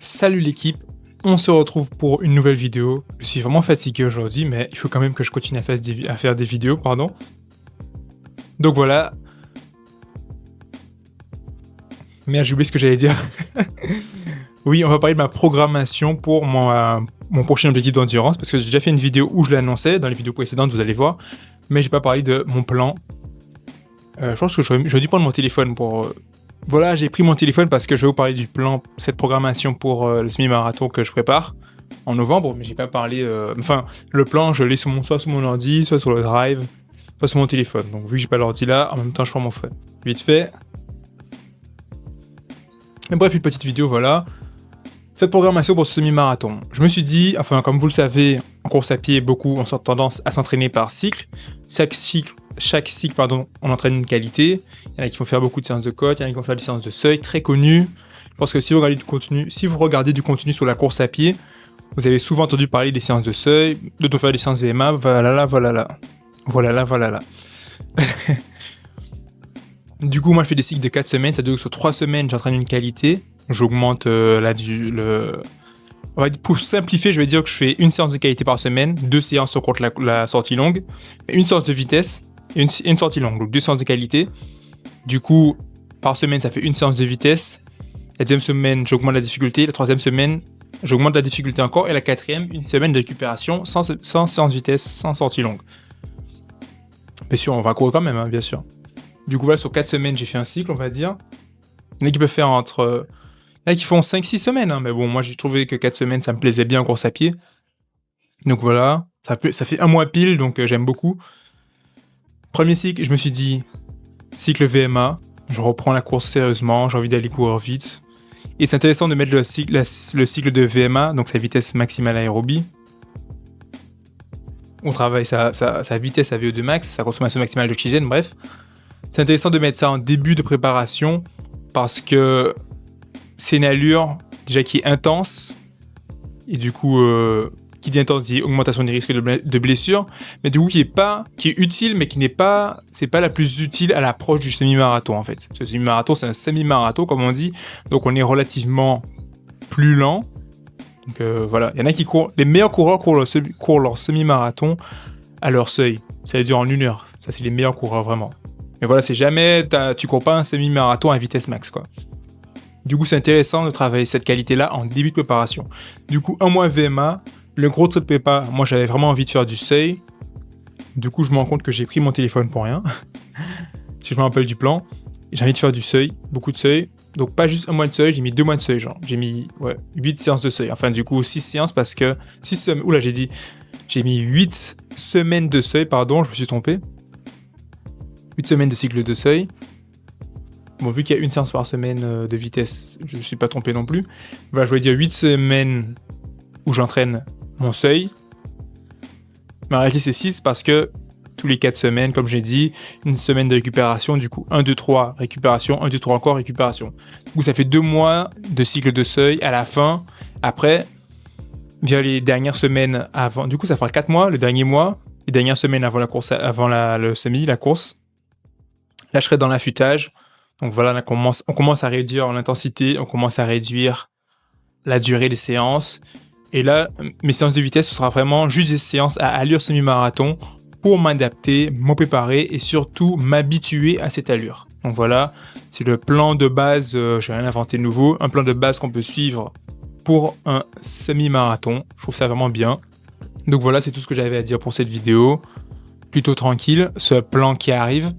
Salut l'équipe, on se retrouve pour une nouvelle vidéo. Je suis vraiment fatigué aujourd'hui, mais il faut quand même que je continue à faire des vidéos, pardon. Donc voilà. Merde, j'ai oublié ce que j'allais dire. Oui, on va parler de ma programmation pour mon prochain objectif d'endurance, parce que j'ai déjà fait une vidéo où je l'annonçais, dans les vidéos précédentes, vous allez voir, mais j'ai pas parlé de mon plan. Je pense que j'aurais dû prendre mon téléphone pour... Voilà, j'ai pris mon téléphone parce que je vais vous parler du plan, cette programmation pour le semi-marathon que je prépare en novembre, mais j'ai pas parlé... Enfin, le plan, je l'ai soit sur mon ordi, soit sur le drive, soit sur mon téléphone. Donc vu que j'ai pas l'ordi là, en même temps je prends mon phone. Vite fait. Mais bref, une petite vidéo, voilà. Cette programmation pour ce semi-marathon. Je me suis dit, enfin comme vous le savez, en course à pied, beaucoup ont tendance à s'entraîner par cycle. Chaque cycle, on entraîne une qualité. Il y en a qui vont faire beaucoup de séances de côte, il y en a qui vont faire des séances de seuil, très connues. Je pense que si vous regardez du contenu sur la course à pied, vous avez souvent entendu parler des séances de seuil, de faire des séances VMA, voilà là. Du coup, moi je fais des cycles de 4 semaines, ça veut dire que sur 3 semaines, j'entraîne une qualité. J'augmente pour simplifier, je vais dire que je fais une séance de qualité par semaine, 2 séances sur contre la sortie longue, une séance de vitesse et une sortie longue, donc 2 séances de qualité. Du coup, par semaine, ça fait une séance de vitesse. La deuxième semaine, j'augmente la difficulté. La troisième semaine, j'augmente la difficulté encore. Et la quatrième, une semaine de récupération sans séance vitesse, sans sortie longue. Bien sûr, on va courir quand même, hein, bien sûr. Du coup, voilà, sur 4 semaines, j'ai fait un cycle, on va dire. Il y en a qui peuvent faire il y en a qui font 5-6 semaines, hein, mais bon, moi j'ai trouvé que 4 semaines, ça me plaisait bien en course à pied. Donc voilà, ça fait un mois pile, donc j'aime beaucoup. Premier cycle, je me suis dit, cycle VMA, je reprends la course sérieusement, j'ai envie d'aller courir vite. Et c'est intéressant de mettre le cycle de VMA, donc sa vitesse maximale aérobie. On travaille sa vitesse, sa VO2 max, sa consommation maximale d'oxygène, bref. C'est intéressant de mettre ça en début de préparation, parce que c'est une allure déjà qui est intense, et du coup, qui dit intense dit augmentation des risques de blessure, mais du coup qui est utile, mais c'est pas la plus utile à l'approche du semi-marathon en fait. Ce semi-marathon, c'est un semi-marathon comme on dit, donc on est relativement plus lent. Donc voilà, il y en a qui courent, les meilleurs coureurs courent leur semi-marathon à leur seuil. Ça dure en 1 heure. Ça c'est les meilleurs coureurs vraiment. Mais voilà, c'est jamais, tu cours pas un semi-marathon à vitesse max quoi. Du coup, c'est intéressant de travailler cette qualité-là en début de préparation. Du coup, un mois VMA, le gros truc de prépa, moi j'avais vraiment envie de faire du seuil. Du coup, je me rends compte que j'ai pris mon téléphone pour rien. Si je me rappelle du plan, j'ai envie de faire du seuil, beaucoup de seuil. Donc pas juste un mois de seuil, j'ai mis 2 mois de seuil, genre. J'ai mis 8 séances de seuil. Enfin, du coup, 6 séances parce que... j'ai mis 8 semaines de seuil, pardon, je me suis trompé. 8 semaines de cycle de seuil. Bon, vu qu'il y a une séance par semaine de vitesse, je ne suis pas trompé non plus. Voilà, je voulais dire 8 semaines où j'entraîne mon seuil. Mais en réalité, c'est 6 parce que tous les 4 semaines, comme j'ai dit, une semaine de récupération, du coup 1, 2, 3, récupération, 1, 2, 3 encore, récupération. Du coup, ça fait 2 mois de cycle de seuil à la fin. Après, via les dernières semaines avant, du coup, ça fera 4 mois, le dernier mois, les dernières semaines avant la course, avant le semi, la course. Là, je serai dans l'affûtage. Donc voilà, on commence à réduire l'intensité, on commence à réduire la durée des séances. Et là, mes séances de vitesse, ce sera vraiment juste des séances à allure semi-marathon pour m'adapter, me préparer et surtout m'habituer à cette allure. Donc voilà, c'est le plan de base, j'ai rien inventé de nouveau, un plan de base qu'on peut suivre pour un semi-marathon. Je trouve ça vraiment bien. Donc voilà, c'est tout ce que j'avais à dire pour cette vidéo. Plutôt tranquille, ce plan qui arrive.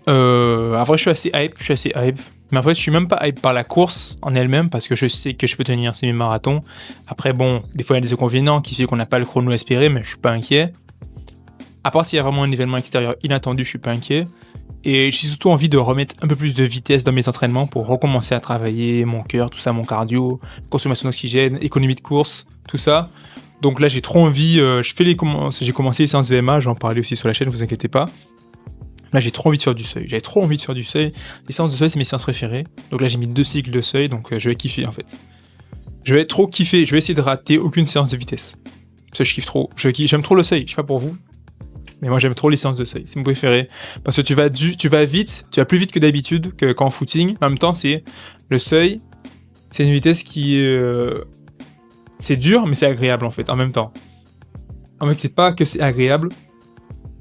En vrai, je suis assez hype. Mais en fait, je suis même pas hype par la course en elle-même parce que je sais que je peux tenir un semi-marathon. Après, bon, des fois, il y a des inconvénients qui fait qu'on n'a pas le chrono espéré, mais je suis pas inquiet. À part s'il y a vraiment un événement extérieur inattendu, je suis pas inquiet. Et j'ai surtout envie de remettre un peu plus de vitesse dans mes entraînements pour recommencer à travailler mon cœur, tout ça, mon cardio, consommation d'oxygène, économie de course, tout ça. Donc là, j'ai trop envie. J'ai commencé les séances VMA, j'en parlais aussi sur la chaîne, vous inquiétez pas. Là, j'ai trop envie de faire du seuil. J'avais trop envie de faire du seuil. Les séances de seuil, c'est mes séances préférées. Donc là, j'ai mis 2 cycles de seuil, donc je vais kiffer en fait. Je vais trop kiffer. Je vais essayer de rater aucune séance de vitesse. Parce que je kiffe trop. J'aime trop le seuil. Je sais pas pour vous, mais moi j'aime trop les séances de seuil. C'est mon préféré. Parce que tu vas vite. Tu vas plus vite que d'habitude, qu'en footing. En même temps, c'est le seuil. C'est une vitesse qui est... c'est dur, mais c'est agréable en fait, en même temps. En fait, c'est pas que c'est agréable,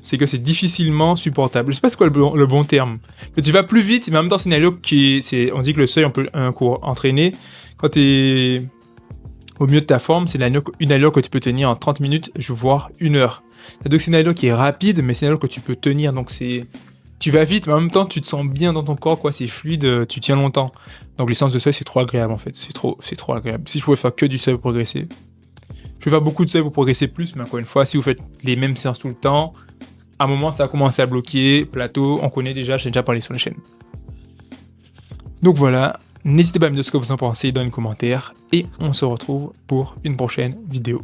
c'est que c'est difficilement supportable. Je sais pas c'est quoi le bon terme. Mais tu vas plus vite, mais en même temps, c'est une allure qui... on dit que le seuil, on peut un cours entraîné. Quand t'es au mieux de ta forme, c'est une allure que tu peux tenir en 30 minutes, voire 1 heure. Donc c'est une allure qui est rapide, mais c'est une allure que tu peux tenir. Donc c'est... Tu vas vite, mais en même temps, tu te sens bien dans ton corps, quoi. C'est fluide, tu tiens longtemps. Donc les séances de seuil, c'est trop agréable, en fait. C'est trop agréable. Si je pouvais faire que du seuil pour progresser, je vais faire beaucoup de seuil pour progresser plus, mais encore une fois, si vous faites les mêmes séances tout le temps, à un moment, ça a commencé à bloquer. Plateau, on connaît déjà, j'ai déjà parlé sur la chaîne. Donc voilà, n'hésitez pas à me dire ce que vous en pensez dans les commentaires, et on se retrouve pour une prochaine vidéo.